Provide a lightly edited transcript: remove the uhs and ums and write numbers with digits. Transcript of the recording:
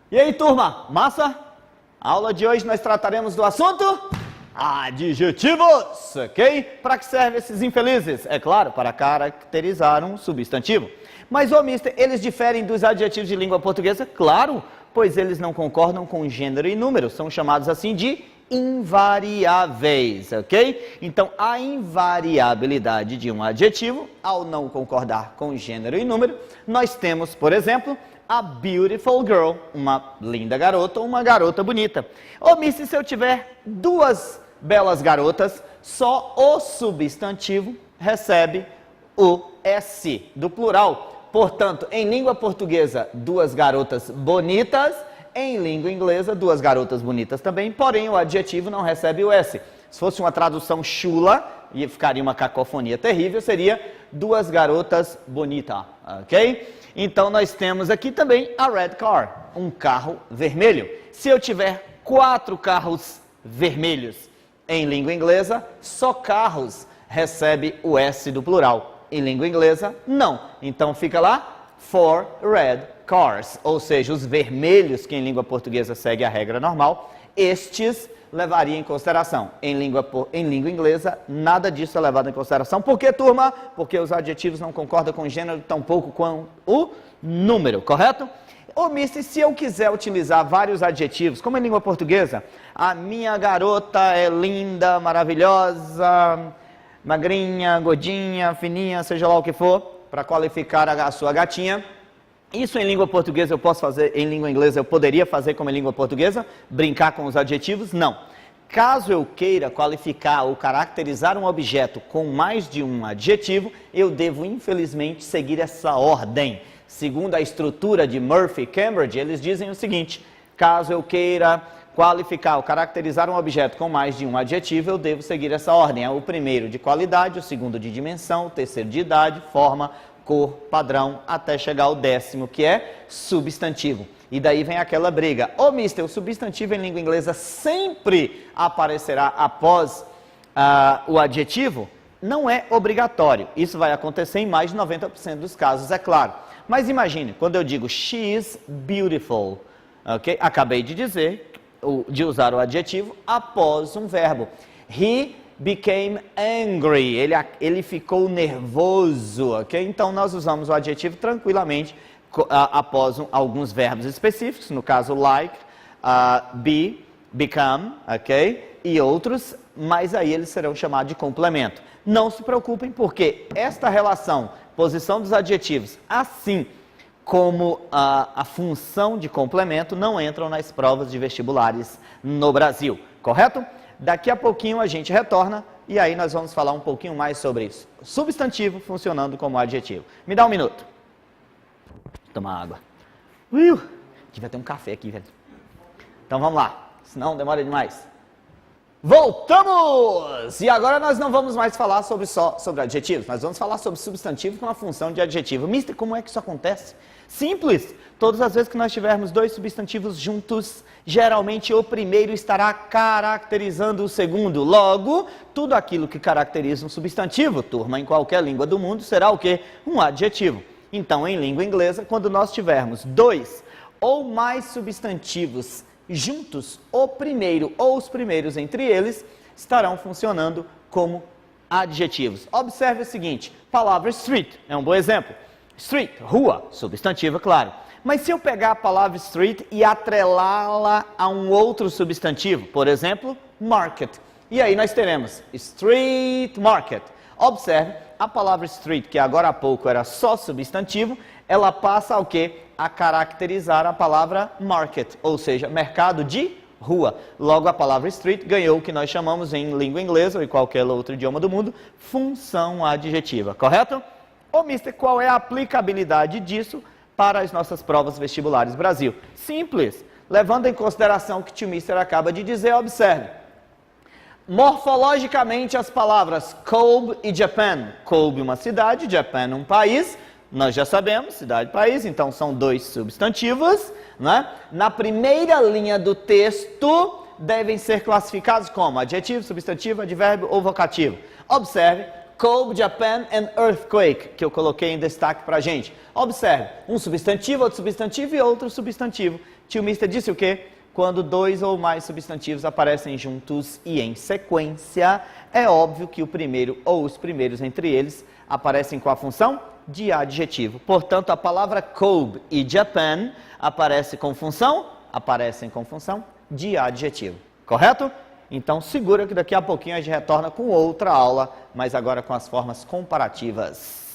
E aí, turma, massa? A aula de hoje nós trataremos do assunto adjetivos, ok? Para que servem esses infelizes? É claro, para caracterizar um substantivo. Mas, mister, eles diferem dos adjetivos de língua portuguesa? Claro, pois eles não concordam com gênero e número, são chamados assim de invariáveis, ok? Então, a invariabilidade de um adjetivo, ao não concordar com gênero e número, nós temos, por exemplo, a beautiful girl, uma linda garota ou uma garota bonita. Mister, se eu tiver duas belas garotas, só o substantivo recebe o S do plural. Portanto, em língua portuguesa, duas garotas bonitas. Em língua inglesa, duas garotas bonitas também, porém o adjetivo não recebe o S. Se fosse uma tradução chula, e ficaria uma cacofonia terrível, seria duas garotas bonitas, ok? Então nós temos aqui também a red car, um carro vermelho. Se eu tiver 4 carros vermelhos em língua inglesa, só carros recebe o S do plural. Em língua inglesa, não. Então fica lá, 4 red cars, ou seja, os vermelhos, que em língua portuguesa segue a regra normal, estes levaria em consideração. Em língua inglesa, nada disso é levado em consideração. Por que, turma? Porque os adjetivos não concordam com o gênero, tampouco com o número, correto? Mister, se eu quiser utilizar vários adjetivos, como em língua portuguesa, a minha garota é linda, maravilhosa, magrinha, gordinha, fininha, seja lá o que for, para qualificar a sua gatinha. Isso em língua portuguesa eu posso fazer, em língua inglesa eu poderia fazer como em língua portuguesa? Brincar com os adjetivos? Não. Caso eu queira qualificar ou caracterizar um objeto com mais de um adjetivo, eu devo infelizmente seguir essa ordem. Segundo a estrutura de Murphy e Cambridge, eles dizem o seguinte: caso eu queira qualificar ou caracterizar um objeto com mais de um adjetivo, eu devo seguir essa ordem. É o primeiro de qualidade, o segundo de dimensão, o terceiro de idade, forma, cor, padrão, até chegar ao 10º, que é substantivo. E daí vem aquela briga. Mister, o substantivo em língua inglesa sempre aparecerá após o adjetivo? Não é obrigatório. Isso vai acontecer em mais de 90% dos casos, é claro. Mas imagine, quando eu digo she is beautiful, ok? Acabei de dizer, de usar o adjetivo após um verbo. He became angry, ele ficou nervoso, ok? Então nós usamos o adjetivo tranquilamente após alguns verbos específicos, no caso like, be, become, ok? E outros, mas aí eles serão chamados de complemento. Não se preocupem, porque esta relação, posição dos adjetivos, assim como a função de complemento, não entram nas provas de vestibulares no Brasil, correto? Daqui a pouquinho a gente retorna e aí nós vamos falar um pouquinho mais sobre isso. Substantivo funcionando como adjetivo. Me dá um minuto. Tomar água. Devia ter um café aqui, velho. Então vamos lá, senão demora demais. Voltamos! E agora nós não vamos mais falar só sobre adjetivos, nós vamos falar sobre substantivo com a função de adjetivo. Mister, como é que isso acontece? Simples! Todas as vezes que nós tivermos dois substantivos juntos, geralmente o primeiro estará caracterizando o segundo. Logo, tudo aquilo que caracteriza um substantivo, turma, em qualquer língua do mundo, será o quê? Um adjetivo. Então, em língua inglesa, quando nós tivermos dois ou mais substantivos juntos, o primeiro ou os primeiros entre eles estarão funcionando como adjetivos. Observe o seguinte, palavra street é um bom exemplo. Street, rua, substantivo, claro. Mas se eu pegar a palavra street e atrelá-la a um outro substantivo, por exemplo, market, e aí nós teremos street market. Observe, a palavra street, que agora há pouco era só substantivo, ela passa ao quê? A caracterizar a palavra market, ou seja, mercado de rua. Logo, a palavra street ganhou o que nós chamamos em língua inglesa ou em qualquer outro idioma do mundo, função adjetiva, correto? Mister, qual é a aplicabilidade disso para as nossas provas vestibulares Brasil? Simples, levando em consideração o que o Mister acaba de dizer, observe. Morfologicamente, as palavras Kobe e Japan. Kobe, uma cidade, Japan, um país. Nós já sabemos, cidade e país, então são dois substantivos, né? Na primeira linha do texto, devem ser classificados como adjetivo, substantivo, advérbio ou vocativo. Observe, Kobe, Japan and earthquake, que eu coloquei em destaque para a gente. Observe, um substantivo, outro substantivo e outro substantivo, Tio Mister disse o quê? Quando dois ou mais substantivos aparecem juntos e em sequência, é óbvio que o primeiro ou os primeiros entre eles aparecem com a função de adjetivo. Portanto, a palavra Kobe e Japan aparecem com função de adjetivo. Correto? Então, segura que daqui a pouquinho a gente retorna com outra aula, mas agora com as formas comparativas.